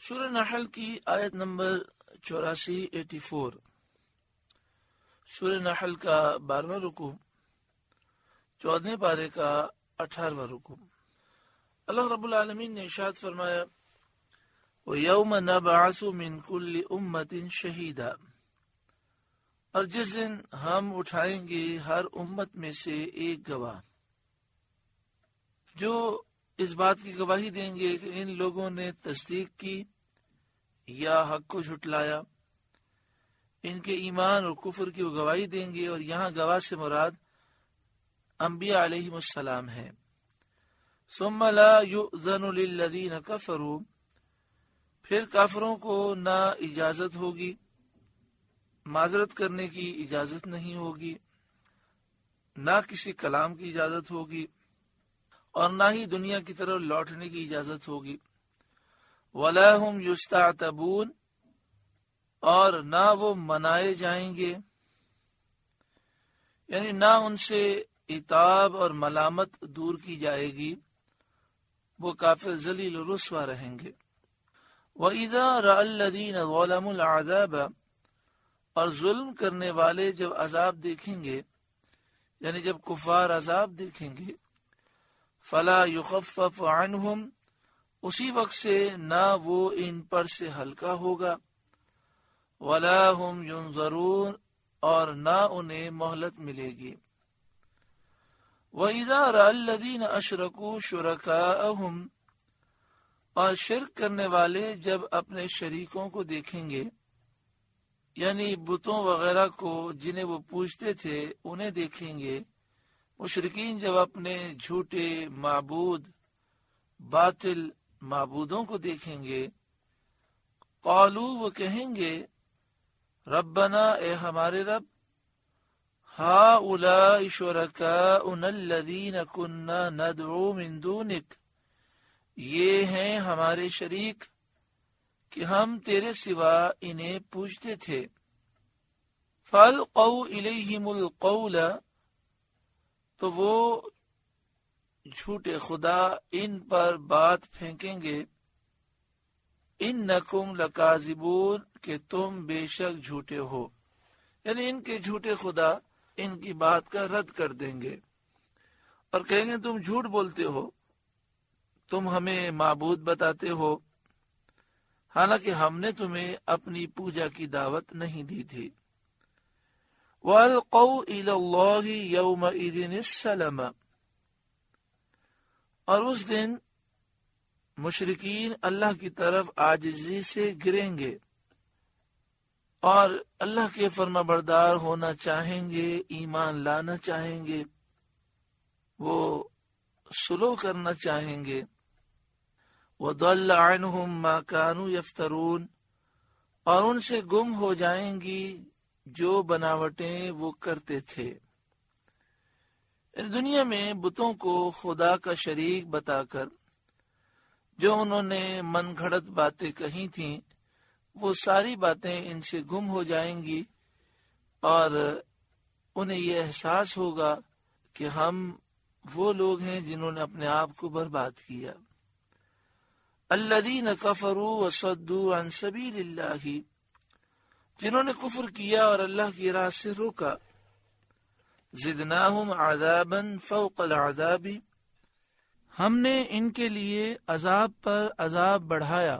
سورہ نحل کی آیت نمبر 84 سورہ نحل کا 12واں رکوع، 14 پارے کا 18واں رکوع۔ اللہ رب العالمین نے ارشاد فرمایا وَيَوْمَ نَبْعَثُ مِنْ كُلِّ أُمَّةٍ شَهِيدًا، اور جس دن ہم اٹھائیں گے ہر امت میں سے ایک گواہ، جو اس بات کی گواہی دیں گے کہ ان لوگوں نے تصدیق کی یا حق کو جھٹلایا۔ ان کے ایمان اور کفر کی وہ گواہی دیں گے، اور یہاں گواہ سے مراد انبیاء علیہم السلام ہیں۔ ثم لا یؤذن للذین کفروا، پھر کافروں کو نہ اجازت ہوگی، معذرت کرنے کی اجازت نہیں ہوگی، نہ کسی کلام کی اجازت ہوگی، اور نہ ہی دنیا کی طرف لوٹنے کی اجازت ہوگی۔ وَلَا هُمْ يُسْتَعْتَبُونَ، اور نہ وہ منائے جائیں گے، یعنی نہ ان سے عتاب اور ملامت دور کی جائے گی، وہ کافر ذلیل و رسوا رہیں گے۔ وَإِذَا رَأَى الَّذِينَ ظَلَمُوا الْعَذَابَ، اور ظلم کرنے والے جب عذاب دیکھیں گے، یعنی جب کفار عذاب دیکھیں گے، فَلَا يُخَفَّفُ عَنْهُمْ، اسی وقت سے نہ وہ ان پر سے ہلکا ہوگا، وَلَا هُمْ يُنظَرُونَ، اور نہ انہیں مہلت ملے گی۔ وَإِذَا رَأَى الَّذِينَ أَشْرَكُوا شُرَكَاءَهُمْ، اور شرک کرنے والے جب اپنے شریکوں کو دیکھیں گے، یعنی بتوں وغیرہ کو جنہیں وہ پوجتے تھے انہیں دیکھیں گے، مشرکین جب اپنے جھوٹے معبود باطل معبودوں کو دیکھیں گے، قالوا، وہ کہیں گے، ربنا، اے ہمارے رب، ہؤلاء شرکاؤنا الذین کنا ندعو من دونک، یہ ہیں ہمارے شریک کہ ہم تیرے سوا انہیں پوجتے تھے۔ فَأَلْقَوْا إِلَيْهِمُ الْقَوْلَ، تو وہ جھوٹے خدا ان پر بات پھینکیں گے، اِنَّكُمْ لَكَاذِبُونَ، کہ تم بے شک جھوٹے ہو، یعنی ان کے جھوٹے خدا ان کی بات کا رد کر دیں گے اور کہیں گے تم جھوٹ بولتے ہو، تم ہمیں معبود بتاتے ہو، حالانکہ ہم نے تمہیں اپنی پوجا کی دعوت نہیں دی تھی۔ وَأَلْقَوْا إِلَى اللَّهِ يَوْمَئِذٍ السَّلَمَ، اور اس دن مشرکین اللہ کی طرف عاجزی سے گریں گے اور اللہ کے فرما بردار ہونا چاہیں گے، ایمان لانا چاہیں گے، وہ سلو کرنا چاہیں گے۔ وَضَلَّ عَنْهُمْ مَا كَانُوا يَفْتَرُونَ، اور ان سے گم ہو جائیں گی جو بناوٹیں وہ کرتے تھے۔ دنیا میں بتوں کو خدا کا شریک بتا کر جو انہوں نے من گھڑت باتیں کہی تھیں، وہ ساری باتیں ان سے گم ہو جائیں گی اور انہیں یہ احساس ہوگا کہ ہم وہ لوگ ہیں جنہوں نے اپنے آپ کو برباد کیا۔ الذین کفروا وصدوا عن سبیل اللہ، جنہوں نے کفر کیا اور اللہ کی راہ سے روکا۔ زدناہم عذابا فوق العذاب، ہم نے ان کے لیے عذاب پر عذاب بڑھایا۔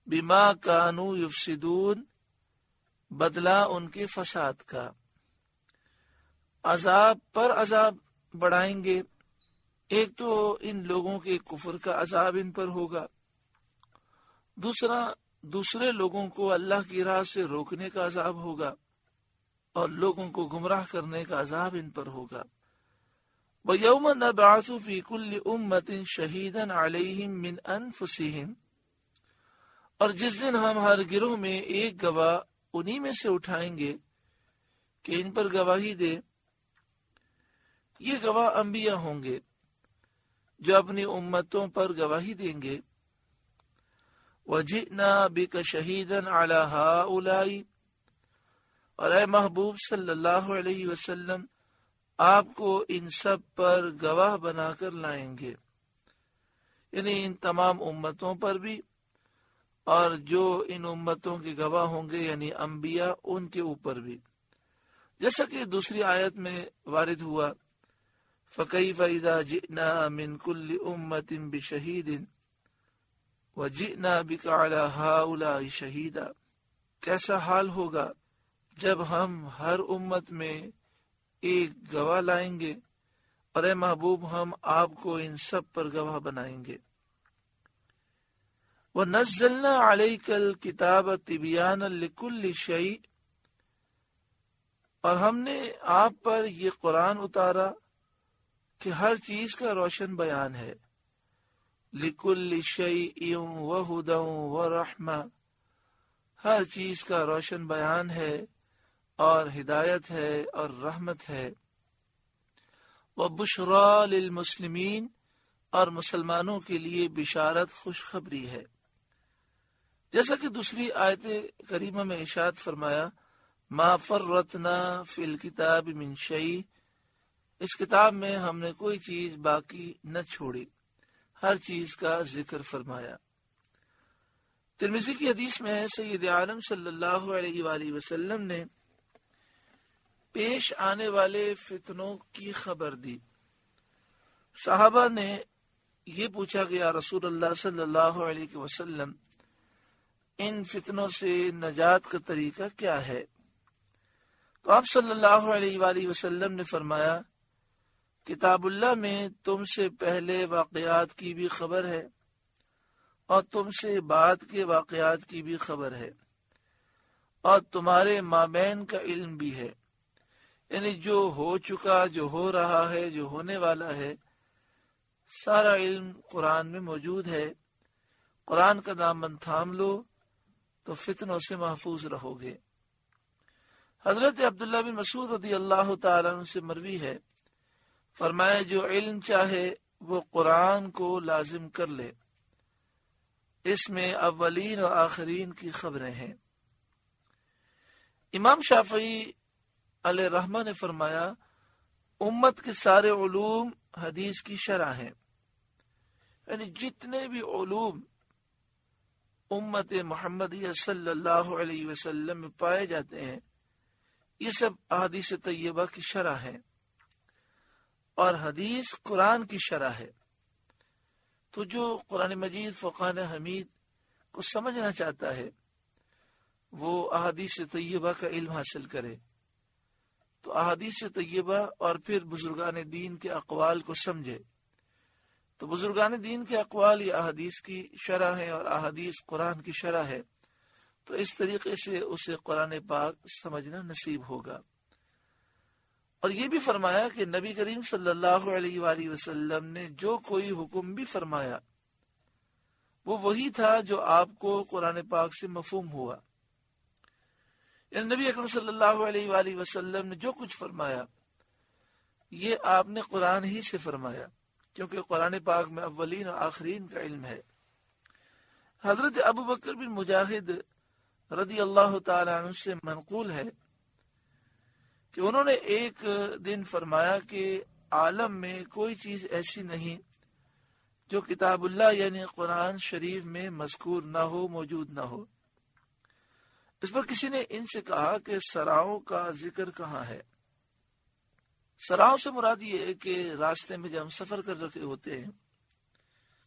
بما کانوا یفسدون، بدلہ ان کے فساد کا۔ عذاب پر عذاب بڑھائیں گے، ایک تو ان لوگوں کے کفر کا عذاب ان پر ہوگا، دوسرے لوگوں کو اللہ کی راہ سے روکنے کا عذاب ہوگا، اور لوگوں کو گمراہ کرنے کا عذاب ان پر ہوگا۔ وَيَوْمَ نَبْعَثُ فِي كُلِّ أُمَّةٍ شَهِيدًا عَلَيْهِمْ مِنْ أَنفُسِهِمْ، اور جس دن ہم ہر گروہ میں ایک گواہ انہی میں سے اٹھائیں گے کہ ان پر گواہی دے۔ یہ گواہ انبیاء ہوں گے جو اپنی امتوں پر گواہی دیں گے۔ وَجِئْنَا بِكَ شَهِيدًا عَلَى هَؤُلَاءِ، اور اے محبوب صلی اللہ علیہ وسلم، آپ کو ان سب پر گواہ بنا کر لائیں گے، یعنی ان تمام امتوں پر بھی اور جو ان امتوں کے گواہ ہوں گے یعنی انبیاء ان کے اوپر بھی، جیسا کہ دوسری آیت میں وارد ہوا فَكَيْفَ إِذَا جِئْنَا مِنْ كُلِّ أُمَّةٍ بِشَهِيدٍ وَجِئْنَا بِكَ عَلَى هَؤُلَاءِ شَهِيدًا، کیسا حال ہوگا جب ہم ہر امت میں ایک گواہ لائیں گے اور اے محبوب ہم آپ کو ان سب پر گواہ بنائیں گے۔ وَنَزَّلْنَا عَلَيْكَ الْكِتَابَ تِبْيَانًا لِكُلِّ شَيْءٍ، اور ہم نے آپ پر یہ قرآن اتارا کہ ہر چیز کا روشن بیان ہے، لِكُلِّ شَيْءٍ وَهُدًى وَرَحْمَةً، ہر چیز کا روشن بیان ہے اور ہدایت ہے اور رحمت ہے، وَبُشْرَى لِلْمُسْلِمِينَ، اور مسلمانوں کے لیے بشارت خوشخبری ہے، جیسا کہ دوسری آیت کریمہ میں ارشاد فرمایا ما فرطنا فی الکتاب من شیء، اس کتاب میں ہم نے کوئی چیز باقی نہ چھوڑی، ہر چیز کا ذکر فرمایا۔ ترمذی کی حدیث میں سید عالم صلی اللہ علیہ وآلہ وسلم نے پیش آنے والے فتنوں کی خبر دی۔ صحابہ نے یہ پوچھا کہ یا رسول اللہ صلی اللہ علیہ وسلم ان فتنوں سے نجات کا طریقہ کیا ہے؟ تو آپ صلی اللہ علیہ وآلہ وسلم نے فرمایا کتاب اللہ میں تم سے پہلے واقعات کی بھی خبر ہے اور تم سے بعد کے واقعات کی بھی خبر ہے، اور تمہارے مابین کا علم بھی ہے، یعنی جو ہو چکا، جو ہو رہا ہے، جو ہونے والا ہے، سارا علم قرآن میں موجود ہے۔ قرآن کا دامن تھام لو تو فتنوں سے محفوظ رہو گے۔ حضرت عبداللہ بن مسعود رضی اللہ تعالیٰ عنہ سے مروی ہے، فرمایا جو علم چاہے وہ قرآن کو لازم کر لے، اس میں اولین اور آخرین کی خبریں ہیں۔ امام شافعی علیہ رحمہ نے فرمایا امت کے سارے علوم حدیث کی شرح ہیں، یعنی جتنے بھی علوم امت محمدیہ صلی اللہ علیہ وسلم میں پائے جاتے ہیں یہ سب احادیث طیبہ کی شرح ہیں، اور حدیث قرآن کی شرح ہے۔ تو جو قرآن مجید فقان حمید کو سمجھنا چاہتا ہے وہ احادیث طیبہ کا علم حاصل کرے، تو احادیث طیبہ اور پھر بزرگان دین کے اقوال کو سمجھے۔ تو بزرگان دین کے اقوال یہ احادیث کی شرح ہے اور احادیث قرآن کی شرح ہے، تو اس طریقے سے اسے قرآن پاک سمجھنا نصیب ہوگا۔ اور یہ بھی فرمایا کہ نبی کریم صلی اللہ علیہ وآلہ وسلم نے جو کوئی حکم بھی فرمایا وہ وہی تھا جو آپ کو قرآن پاک سے مفہوم ہوا، یعنی نبی اکرم صلی اللہ علیہ وآلہ وسلم نے جو کچھ فرمایا یہ آپ نے قرآن ہی سے فرمایا، کیونکہ قرآن پاک میں اولین اور آخرین کا علم ہے۔ حضرت ابو بکر بن مجاہد رضی اللہ تعالی عنہ سے منقول ہے کہ انہوں نے ایک دن فرمایا کہ عالم میں کوئی چیز ایسی نہیں جو کتاب اللہ یعنی قرآن شریف میں مذکور نہ ہو، موجود نہ ہو۔ اس پر کسی نے ان سے کہا کہ سراؤں کا ذکر کہاں ہے؟ سراؤں سے مراد یہ ہے کہ راستے میں جب ہم سفر کر رہے ہوتے ہیں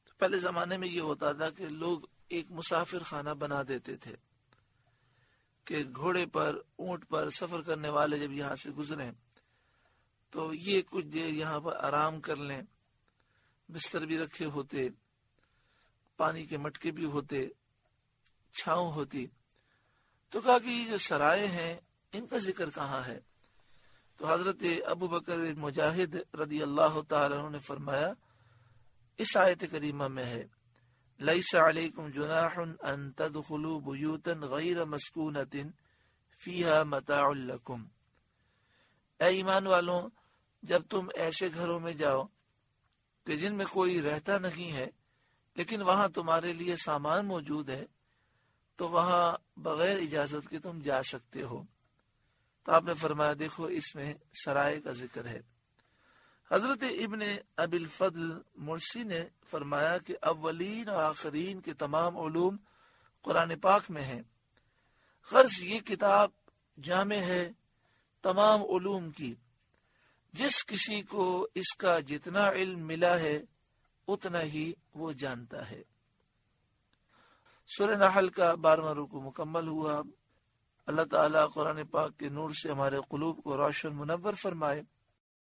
تو پہلے زمانے میں یہ ہوتا تھا کہ لوگ ایک مسافر خانہ بنا دیتے تھے کہ گھوڑے پر، اونٹ پر سفر کرنے والے جب یہاں سے گزریں تو یہ کچھ دیر یہاں پر آرام کر لیں، بستر بھی رکھے ہوتے، پانی کے مٹکے بھی ہوتے، چھاؤں ہوتی۔ تو کہا کہ یہ جو سرائے ہیں ان کا ذکر کہاں ہے؟ تو حضرت ابو بکر مجاہد رضی اللہ تعالیٰ عنہ نے فرمایا اس آیت کریمہ میں ہے لیس علیکم جناح ان تدخلوا بیوتا غیر مسکونۃ فیہا متاع لکم، اے ایمان والوں جب تم ایسے گھروں میں جاؤ کہ جن میں کوئی رہتا نہیں ہے لیکن وہاں تمہارے لیے سامان موجود ہے تو وہاں بغیر اجازت کے تم جا سکتے ہو۔ تو آپ نے فرمایا دیکھو اس میں سرائے کا ذکر ہے۔ حضرت ابن ابی الفضل مرسی نے فرمایا کہ اولین و آخرین کے تمام علوم قرآن پاک میں ہے۔ غرض یہ کتاب جامع ہے تمام علوم کی، جس کسی کو اس کا جتنا علم ملا ہے اتنا ہی وہ جانتا ہے۔ سورہ نحل کا 12واں رکوع مکمل ہوا۔ اللہ تعالیٰ قرآن پاک کے نور سے ہمارے قلوب کو روشن منور فرمائے۔